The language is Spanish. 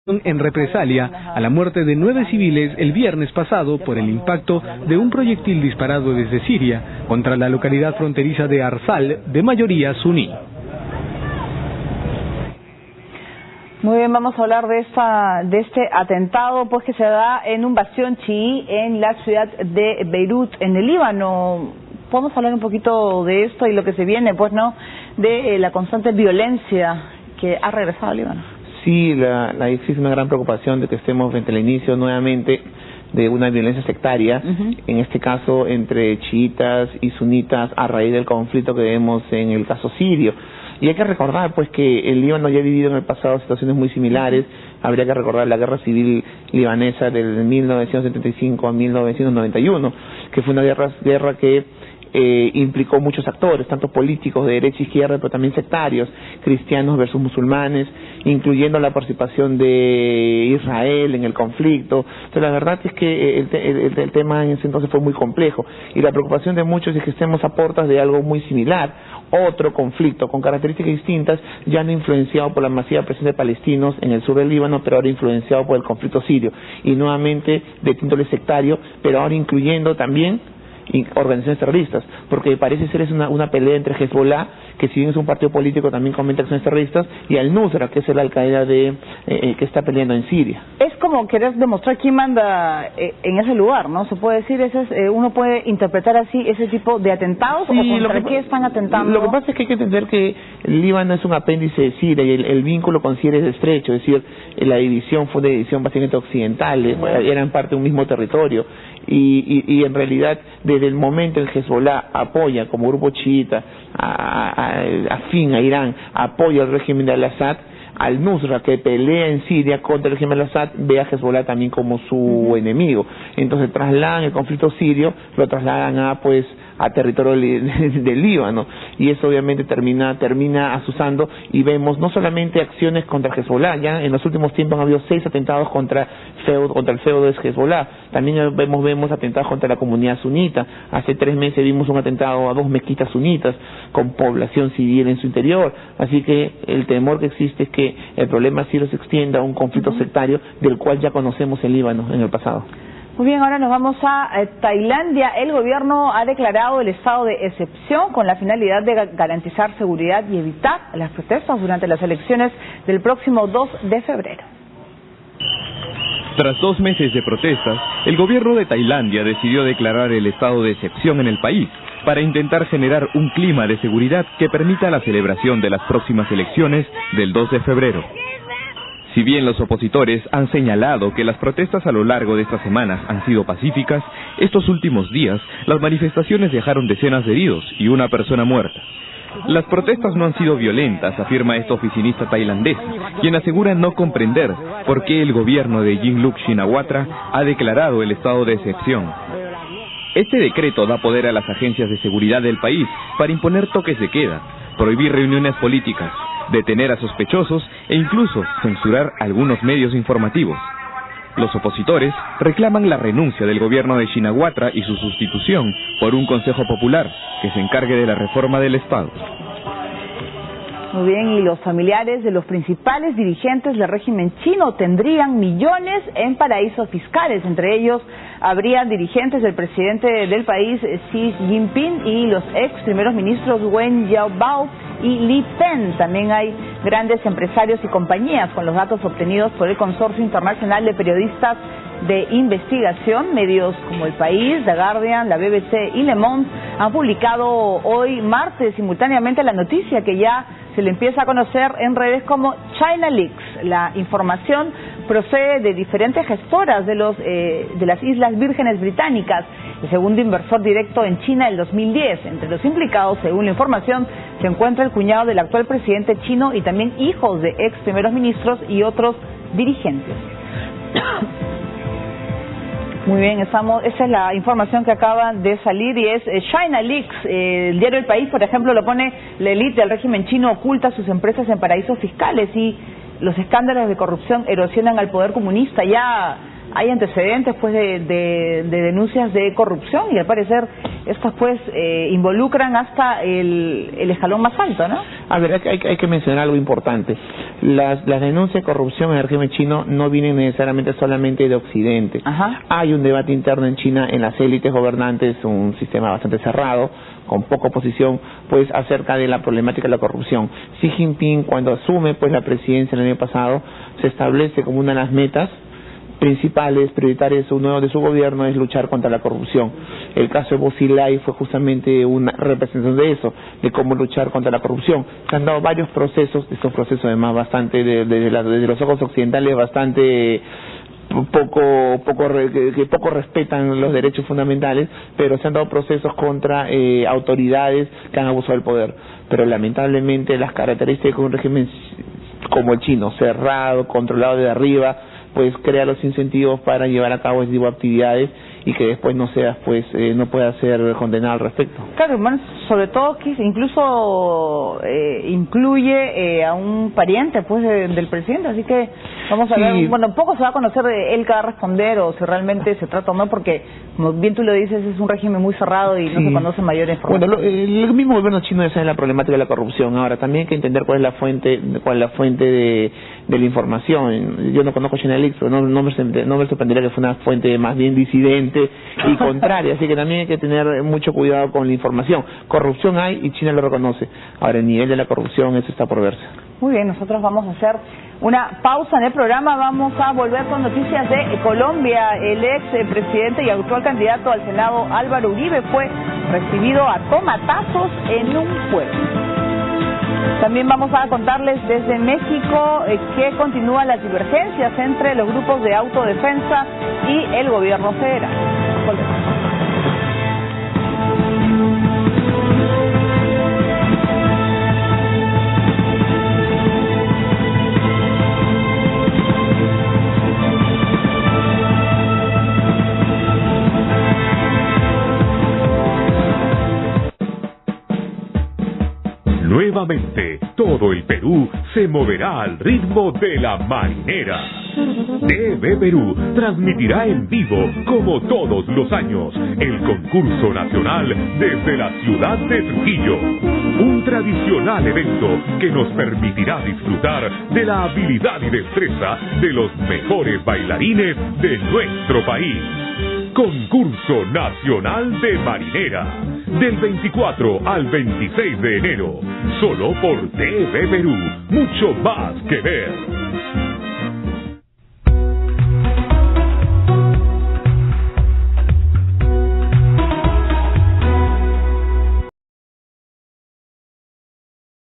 en represalia a la muerte de 9 civiles el viernes pasado por el impacto de un proyectil disparado desde Siria contra la localidad fronteriza de Arsal, de mayoría suní. Muy bien, vamos a hablar de este atentado pues que se da en un bastión chií en la ciudad de Beirut, en el Líbano. Podemos hablar un poquito de esto y lo que se viene, pues, ¿no?, de la constante violencia que ha regresado al Líbano. Sí, existe una gran preocupación de que estemos frente al inicio nuevamente de una violencia sectaria, en este caso entre chiitas y sunitas, a raíz del conflicto que vemos en el caso sirio. Y hay que recordar pues que el Líbano ya ha vivido en el pasado situaciones muy similares. Habría que recordar la guerra civil libanesa del 1975 a 1991, que fue una guerra que implicó muchos actores, tanto políticos de derecha e izquierda, pero también sectarios, cristianos versus musulmanes, incluyendo la participación de Israel en el conflicto. Entonces la verdad es que el tema en ese entonces fue muy complejo, y la preocupación de muchos es que estemos a puertas de algo muy similar, otro conflicto con características distintas, ya no influenciado por la masiva presión de palestinos en el sur del Líbano, pero ahora influenciado por el conflicto sirio, y nuevamente de índole sectario, pero ahora incluyendo también organizaciones terroristas, porque parece ser una pelea entre Hezbollah, que si bien es un partido político también comete acciones terroristas, y al-Nusra, que es el Al-Qaeda que está peleando en Siria. Es como querer demostrar quién manda en ese lugar, ¿no? Se puede decir, uno puede interpretar así ese tipo de atentados, sí, o contra qué están atentando. Lo que pasa es que hay que entender que el Líbano es un apéndice de Siria, y el vínculo con Siria es estrecho, es decir, la división fue una división básicamente occidental, eran parte de un mismo territorio, y en realidad desde el momento en que Hezbollah apoya como grupo chiita afín a Irán, apoya al régimen de al-Assad, al-Nusra, que pelea en Siria contra el régimen de al-Assad, ve a Hezbollah también como su enemigo. Entonces trasladan el conflicto sirio, lo trasladan a territorio del Líbano, y eso obviamente termina asusando, y vemos no solamente acciones contra Hezbollah, ya en los últimos tiempos han habido 6 atentados contra el feudo de Hezbollah, también vemos atentados contra la comunidad sunita. Hace 3 meses vimos un atentado a 2 mezquitas sunitas con población civil en su interior, así que el temor que existe es que el problema sirio se extienda a un conflicto sectario del cual ya conocemos el Líbano en el pasado. Muy bien, ahora nos vamos a Tailandia. El gobierno ha declarado el estado de excepción con la finalidad de garantizar seguridad y evitar las protestas durante las elecciones del próximo 2 de febrero. Tras 2 meses de protestas, el gobierno de Tailandia decidió declarar el estado de excepción en el país para intentar generar un clima de seguridad que permita la celebración de las próximas elecciones del 2 de febrero. Si bien los opositores han señalado que las protestas a lo largo de estas semanas han sido pacíficas, estos últimos días las manifestaciones dejaron decenas de heridos y una persona muerta. Las protestas no han sido violentas, afirma esta oficinista tailandesa, quien asegura no comprender por qué el gobierno de Yingluck Shinawatra ha declarado el estado de excepción. Este decreto da poder a las agencias de seguridad del país para imponer toques de queda, prohibir reuniones políticas, detener a sospechosos e incluso censurar algunos medios informativos. Los opositores reclaman la renuncia del gobierno de Shinawatra y su sustitución por un consejo popular que se encargue de la reforma del Estado. Muy bien, y los familiares de los principales dirigentes del régimen chino tendrían millones en paraísos fiscales. Entre ellos habría dirigentes del presidente del país, Xi Jinping, y los ex primeros ministros Wen Jiabao y Li Peng. También hay grandes empresarios y compañías con los datos obtenidos por el Consorcio Internacional de Periodistas de Investigación. Medios como El País, The Guardian, la BBC y Le Monde han publicado hoy martes simultáneamente la noticia que ya se le empieza a conocer en redes como China Leaks. La información procede de diferentes gestoras de las Islas Vírgenes Británicas, el segundo inversor directo en China del 2010. Entre los implicados, según la información, se encuentra el cuñado del actual presidente chino y también hijos de ex primeros ministros y otros dirigentes. Muy bien, esa es la información que acaba de salir y es China Leaks. El diario El País, por ejemplo, lo pone: la élite del régimen chino oculta sus empresas en paraísos fiscales y los escándalos de corrupción erosionan al poder comunista. Ya hay antecedentes pues de denuncias de corrupción y al parecer estas pues involucran hasta el escalón más alto, ¿no? A ver, hay que mencionar algo importante. Las denuncias de corrupción en el régimen chino no vienen necesariamente solamente de Occidente. Ajá. Hay un debate interno en China, en las élites gobernantes, un sistema bastante cerrado, con poca oposición, pues acerca de la problemática de la corrupción. Xi Jinping, cuando asume pues la presidencia el año pasado, se establece como una de las metas principales, prioritarias de su gobierno es luchar contra la corrupción. El caso de Bocilay fue justamente una representación de eso, de cómo luchar contra la corrupción. Se han dado varios procesos, estos procesos además bastante, desde los ojos occidentales, bastante que poco respetan los derechos fundamentales, pero se han dado procesos contra autoridades que han abusado del poder. Pero lamentablemente las características de un régimen como el chino, cerrado, controlado desde arriba, pues crea los incentivos para llevar a cabo ese tipo de actividades y que después no pueda ser condenado al respecto. Claro, bueno, sobre todo que incluso incluye a un pariente pues del presidente, así que vamos a ver, bueno, poco se va a conocer de él que va a responder o si realmente se trata o no, porque como bien tú lo dices, es un régimen muy cerrado y no se conoce mayor información. Bueno, el mismo gobierno chino ya sabe la problemática de la corrupción. Ahora también hay que entender cuál es la fuente de la información. Yo no conozco China Leaks, pero no me sorprendería que fue una fuente más bien disidente y contraria, así que también hay que tener mucho cuidado con la información. Corrupción hay y China lo reconoce. Ahora el nivel de la corrupción, eso está por verse. Muy bien, nosotros vamos a hacer una pausa en el programa, vamos a volver con noticias de Colombia. El ex presidente y actual candidato al Senado Álvaro Uribe fue recibido a tomatazos en un pueblo. También vamos a contarles desde México que continúan las divergencias entre los grupos de autodefensa y el gobierno federal. Volvemos. Nuevamente, todo el Perú se moverá al ritmo de la marinera. TV Perú transmitirá en vivo, como todos los años, el concurso nacional desde la ciudad de Trujillo. Un tradicional evento que nos permitirá disfrutar de la habilidad y destreza de los mejores bailarines de nuestro país. Concurso Nacional de Marinera, del 24 al 26 de enero, solo por TV Perú, mucho más que ver.